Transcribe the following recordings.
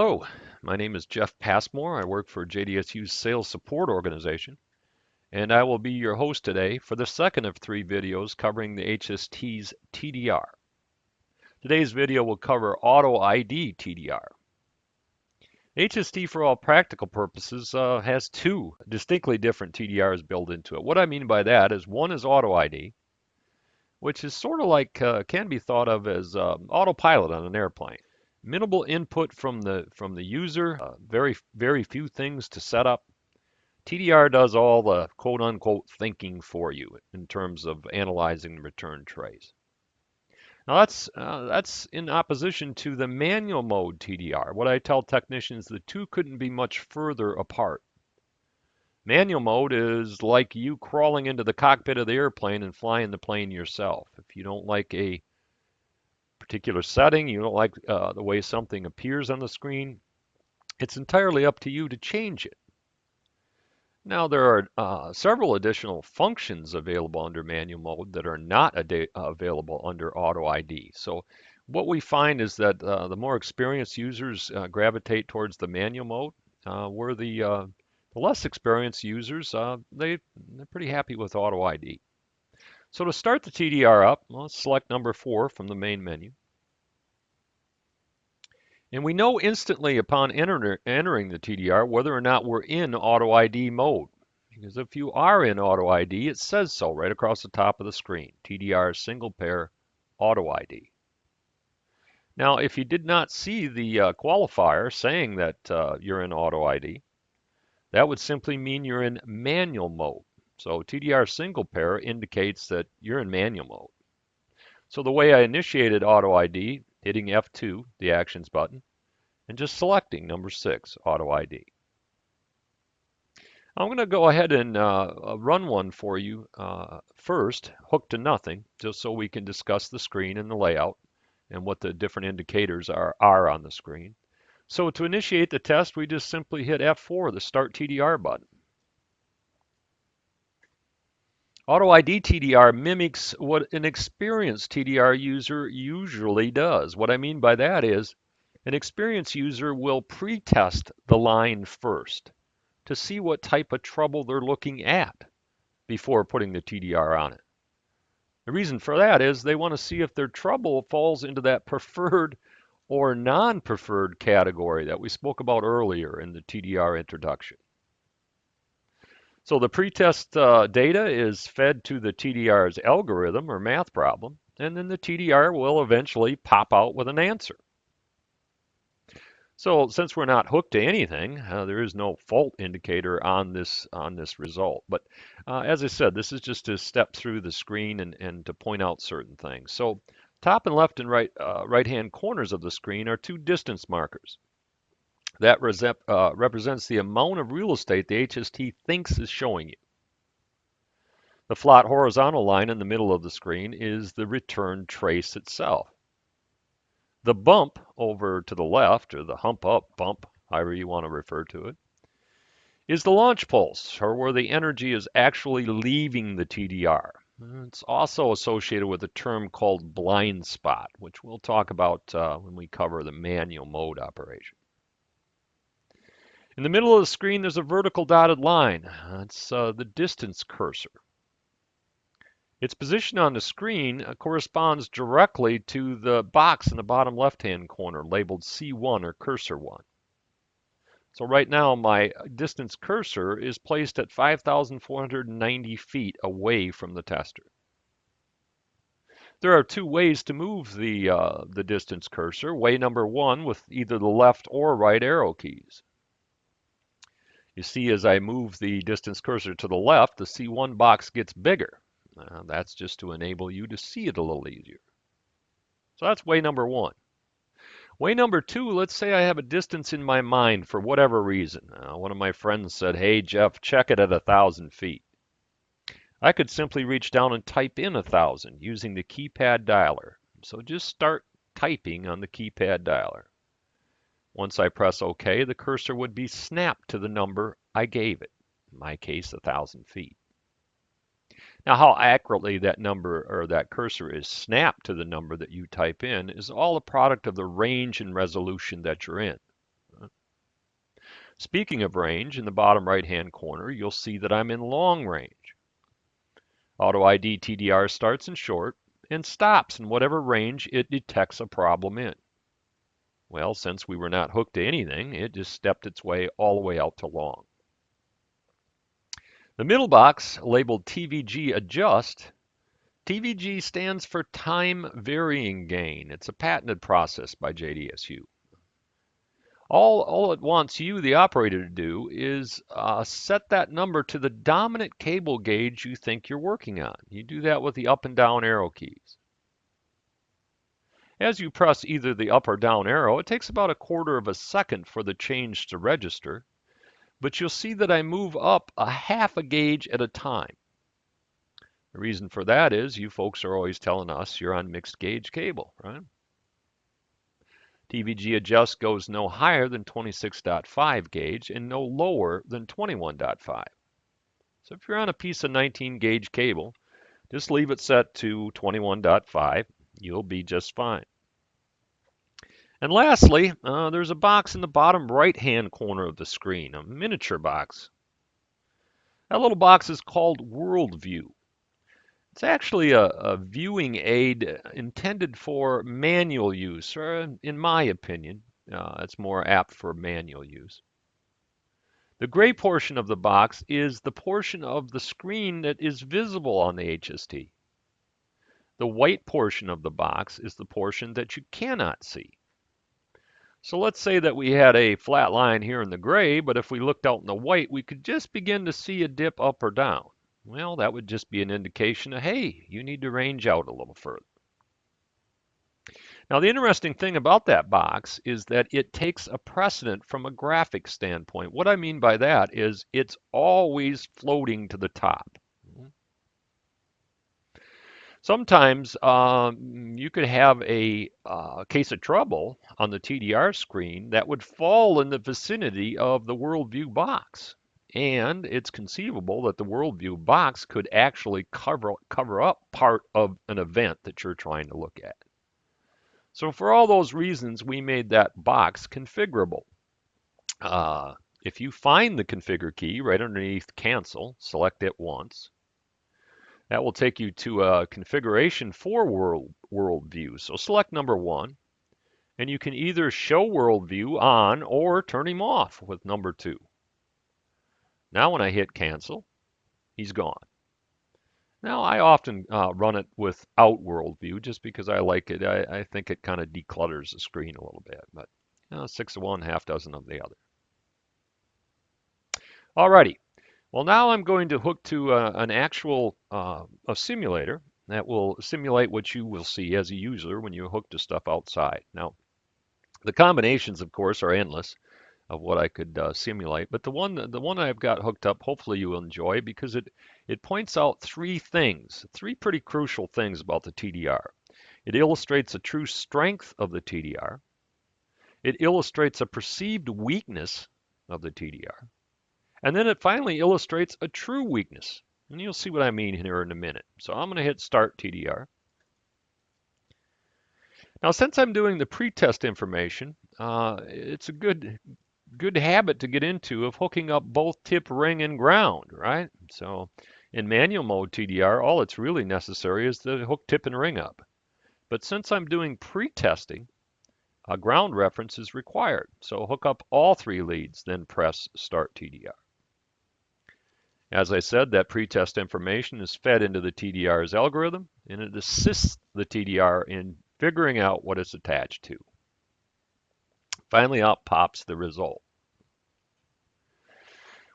Hello, my name is Jeff Passmore. I work for JDSU's Sales Support Organization, and I will be your host today for the second of three videos covering the HST's TDR. Today's video will cover AutoID TDR. HST, for all practical purposes, has two distinctly different TDRs built into it. What I mean by that is one is AutoID, which is sort of like can be thought of as autopilot on an airplane. Minimal input from the user, very few things to set up. TDR does all the quote unquote thinking for you in terms of analyzing the return trace. Now that's in opposition to the manual mode TDR. What I tell technicians, the two couldn't be much further apart. Manual mode is like you crawling into the cockpit of the airplane and flying the plane yourself. If you don't like a particular setting, you don't like the way something appears on the screen, it's entirely up to you to change it. Now, there are several additional functions available under manual mode that are not available under AutoID. So what we find is that the more experienced users gravitate towards the manual mode, where the less experienced users, they're pretty happy with AutoID. So to start the TDR up, let's select number 4 from the main menu. And we know instantly upon entering the TDR whether or not we're in AutoID mode. Because if you are in AutoID, it says so right across the top of the screen, TDR single pair AutoID. Now, if you did not see the qualifier saying that you're in AutoID, that would simply mean you're in manual mode. So TDR single pair indicates that you're in manual mode. So the way I initiated AutoID, hitting F2, the Actions button, and just selecting number 6, AutoID. I'm going to go ahead and run one for you first, hooked to nothing, just so we can discuss the screen and the layout and what the different indicators are on the screen. So to initiate the test, we just simply hit F4, the Start TDR button. AutoID TDR mimics what an experienced TDR user usually does. What I mean by that is an experienced user will pre-test the line first to see what type of trouble they're looking at before putting the TDR on it. The reason for that is they want to see if their trouble falls into that preferred or non-preferred category that we spoke about earlier in the TDR introduction. So the pretest data is fed to the TDR's algorithm or math problem, and then the TDR will eventually pop out with an answer. So since we're not hooked to anything, there is no fault indicator on this result. But as I said, this is just to step through the screen and to point out certain things. So top and left and right-hand corners of the screen are two distance markers. That represents the amount of real estate the HST thinks is showing you. The flat horizontal line in the middle of the screen is the return trace itself. The bump over to the left, or the hump up bump, however you want to refer to it, is the launch pulse, or where the energy is actually leaving the TDR. It's also associated with a term called blind spot, which we'll talk about when we cover the manual mode operation. In the middle of the screen, there's a vertical dotted line. It's the distance cursor. Its position on the screen corresponds directly to the box in the bottom left-hand corner labeled C1 or cursor 1. So right now my distance cursor is placed at 5,490 feet away from the tester. There are two ways to move the distance cursor. Way number 1 with either the left or right arrow keys. You see, as I move the distance cursor to the left, the C1 box gets bigger. That's just to enable you to see it a little easier. So that's way number 1. Way number 2, let's say I have a distance in my mind for whatever reason. One of my friends said, "Hey Jeff, check it at 1,000 feet." I could simply reach down and type in 1,000 using the keypad dialer. So just start typing on the keypad dialer. Once I press OK, the cursor would be snapped to the number I gave it, in my case 1,000 feet. Now, how accurately that number or that cursor is snapped to the number that you type in is all a product of the range and resolution that you're in. Speaking of range, in the bottom right-hand corner, you'll see that I'm in long range. AutoID TDR starts in short and stops in whatever range it detects a problem in. Well, since we were not hooked to anything, it just stepped its way all the way out to long. The middle box, labeled TVG Adjust, TVG stands for Time Varying Gain. It's a patented process by JDSU. All it wants you, the operator, to do is set that number to the dominant cable gauge you think you're working on. You do that with the up and down arrow keys. As you press either the up or down arrow, it takes about a quarter of a second for the change to register, but you'll see that I move up a half a gauge at a time. The reason for that is you folks are always telling us you're on mixed gauge cable, right? TVG Adjust goes no higher than 26.5 gauge and no lower than 21.5. So if you're on a piece of 19 gauge cable, just leave it set to 21.5. You'll be just fine. And lastly, there's a box in the bottom right-hand corner of the screen, a miniature box. That little box is called worldview. It's actually a viewing aid intended for manual use, or in my opinion, it's more apt for manual use. The gray portion of the box is the portion of the screen that is visible on the HST. The white portion of the box is the portion that you cannot see. So let's say that we had a flat line here in the gray, but if we looked out in the white, we could just begin to see a dip up or down. Well, that would just be an indication of, hey, you need to range out a little further. Now, the interesting thing about that box is that it takes a precedent from a graphic standpoint. What I mean by that is it's always floating to the top. Sometimes you could have a case of trouble on the TDR screen that would fall in the vicinity of the worldview box. And it's conceivable that the worldview box could actually cover up part of an event that you're trying to look at. So for all those reasons, we made that box configurable. If you find the configure key right underneath cancel, select it once. That will take you to a configuration for worldview. So select number 1, and you can either show worldview on or turn him off with number 2. Now when I hit cancel, he's gone. Now I often run it without worldview just because I like it. I think it kind of declutters the screen a little bit, but 6 of one, half dozen of the other. Alrighty. Well, now I'm going to hook to an actual a simulator that will simulate what you will see as a user when you hook to stuff outside. Now, the combinations, of course, are endless of what I could simulate, but the one I've got hooked up, hopefully you will enjoy because it points out three pretty crucial things about the TDR. It illustrates a true strength of the TDR. It illustrates a perceived weakness of the TDR. And then it finally illustrates a true weakness. And you'll see what I mean here in a minute. So I'm going to hit Start TDR. Now, since I'm doing the pretest information, it's a good habit to get into of hooking up both tip, ring, and ground, right? So in manual mode TDR, all it's really necessary is to hook tip and ring up. But since I'm doing pretesting, a ground reference is required. So hook up all 3 leads, then press Start TDR. As I said, that pretest information is fed into the TDR's algorithm, and it assists the TDR in figuring out what it's attached to. Finally, out pops the result.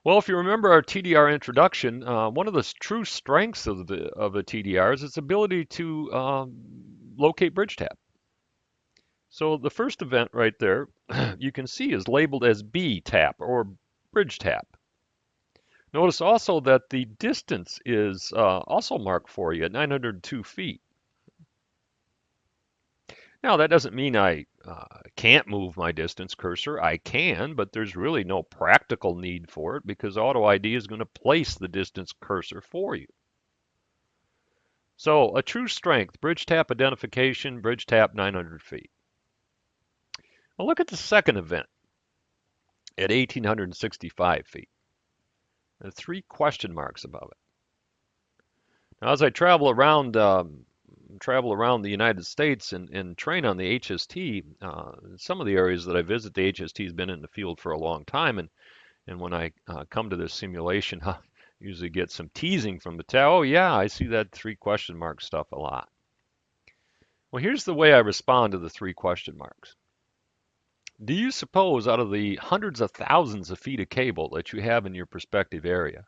Well, if you remember our TDR introduction, one of the true strengths of the TDR is its ability to locate bridge tap. So the first event right there, you can see is labeled as B tap or bridge tap. Notice also that the distance is also marked for you at 902 feet. Now, that doesn't mean I can't move my distance cursor. I can, but there's really no practical need for it because AutoID is going to place the distance cursor for you. So, a true strength, bridge tap identification, bridge tap 900 feet. Well, look at the second event. at 1,865 feet. There are 3 question marks above it. Now, as I travel around the United States and train on the HST, some of the areas that I visit, the HST has been in the field for a long time, and when I come to this simulation, I usually get some teasing from the tower. Oh yeah, I see that 3 question mark stuff a lot. Well, here's the way I respond to the 3 question marks. Do you suppose out of the hundreds of thousands of feet of cable that you have in your prospective area,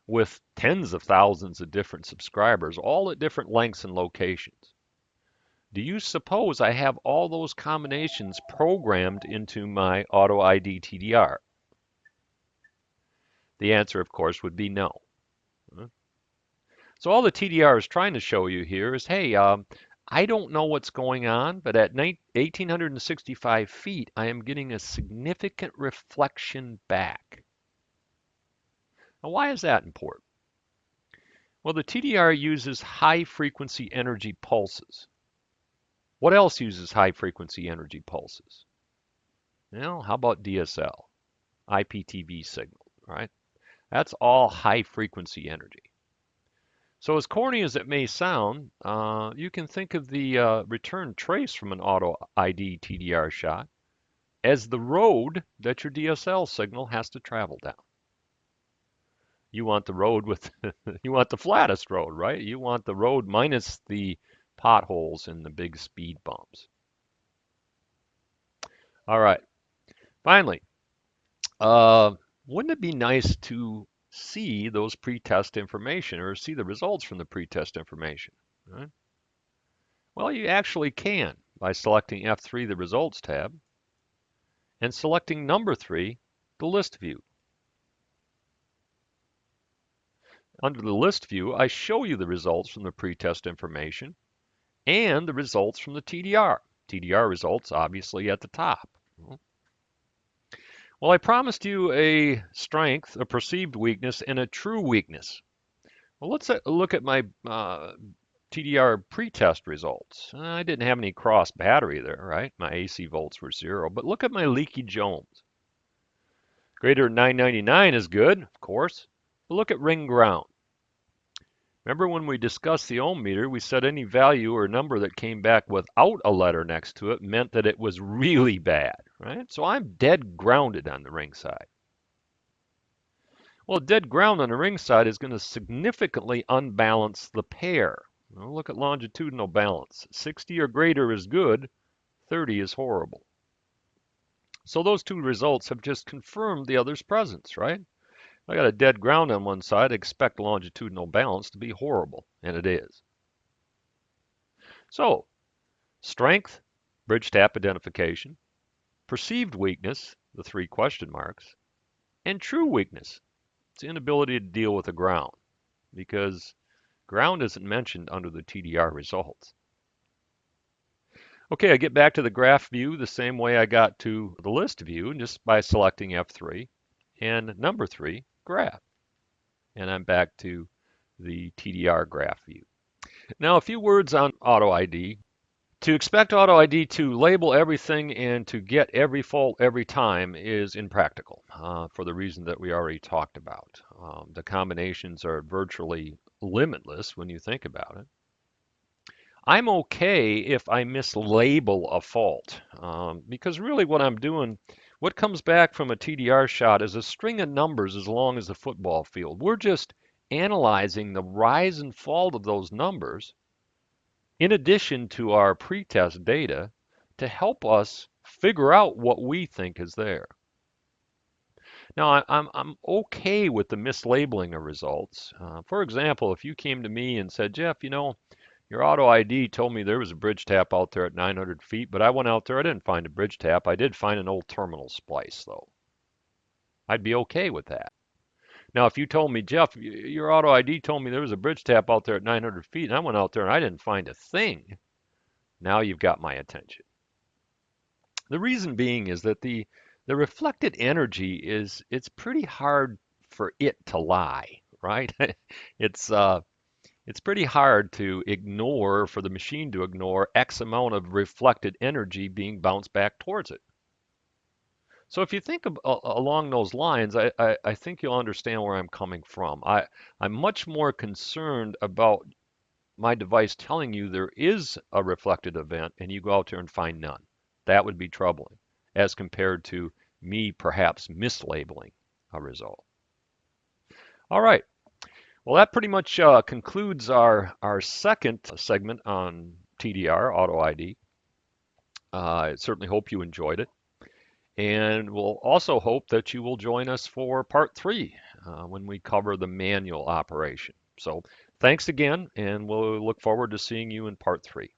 with tens of thousands of different subscribers, all at different lengths and locations, do you suppose I have all those combinations programmed into my AutoID TDR? The answer, of course, would be no. So all the TDR is trying to show you here is, hey, I don't know what's going on, but at 1,865 feet, I am getting a significant reflection back. Now, why is that important? Well, the TDR uses high-frequency energy pulses. What else uses high-frequency energy pulses? Well, how about DSL, IPTV signal, right? That's all high-frequency energy. So as corny as it may sound, you can think of the return trace from an auto ID TDR shot as the road that your DSL signal has to travel down. You want the road with, you want the flattest road, right? You want the road minus the potholes and the big speed bumps. All right. Finally, wouldn't it be nice to see those pretest information or see the results from the pretest information? Right? Well, you actually can by selecting F3, the Results tab, and selecting number 3, the List View. Under the List View, I show you the results from the pretest information and the results from the TDR. TDR results obviously at the top. Well, I promised you a strength, a perceived weakness, and a true weakness. Well, let's look at my TDR pretest results. I didn't have any cross battery there, right? My AC volts were 0, but look at my leakage ohms. Greater than 999 is good, of course, but look at ring ground. Remember when we discussed the ohm meter, we said any value or number that came back without a letter next to it meant that it was really bad, right? So I'm dead grounded on the ring side. Well, dead ground on the ring side is going to significantly unbalance the pair. Well, look at longitudinal balance. 60 or greater is good, 30 is horrible. So those two results have just confirmed the other's presence, right? I got a dead ground on one side, I expect longitudinal balance to be horrible, and it is. So, strength, bridge tap identification, perceived weakness, the 3 question marks, and true weakness, it's the inability to deal with the ground, because ground isn't mentioned under the TDR results. Okay, I get back to the graph view the same way I got to the list view, just by selecting F3 and number 3, graph. And I'm back to the TDR graph view. Now, a few words on AutoID. To expect AutoID to label everything and to get every fault every time is impractical for the reason that we already talked about. The combinations are virtually limitless when you think about it. I'm okay if I mislabel a fault because really what I'm doing, what comes back from a TDR shot is a string of numbers as long as a football field. We're just analyzing the rise and fall of those numbers in addition to our pretest data to help us figure out what we think is there. Now, I'm okay with the mislabeling of results. For example, if you came to me and said, Jeff, you know, your AutoID told me there was a bridge tap out there at 900 feet, but I went out there, I didn't find a bridge tap. I did find an old terminal splice, though. I'd be okay with that. Now, if you told me, Jeff, your AutoID told me there was a bridge tap out there at 900 feet, and I went out there and I didn't find a thing, now you've got my attention. The reason being is that the reflected energy it's pretty hard for it to lie, right? It's pretty hard to ignore, for the machine to ignore X amount of reflected energy being bounced back towards it. So if you think along those lines, I think you'll understand where I'm coming from. I'm much more concerned about my device telling you there is a reflected event and you go out there and find none. That would be troubling as compared to me perhaps mislabeling a result. All right. Well, that pretty much concludes our second segment on TDR, Auto ID. I certainly hope you enjoyed it. And we'll also hope that you will join us for part three when we cover the manual operation. So thanks again, and we'll look forward to seeing you in part three.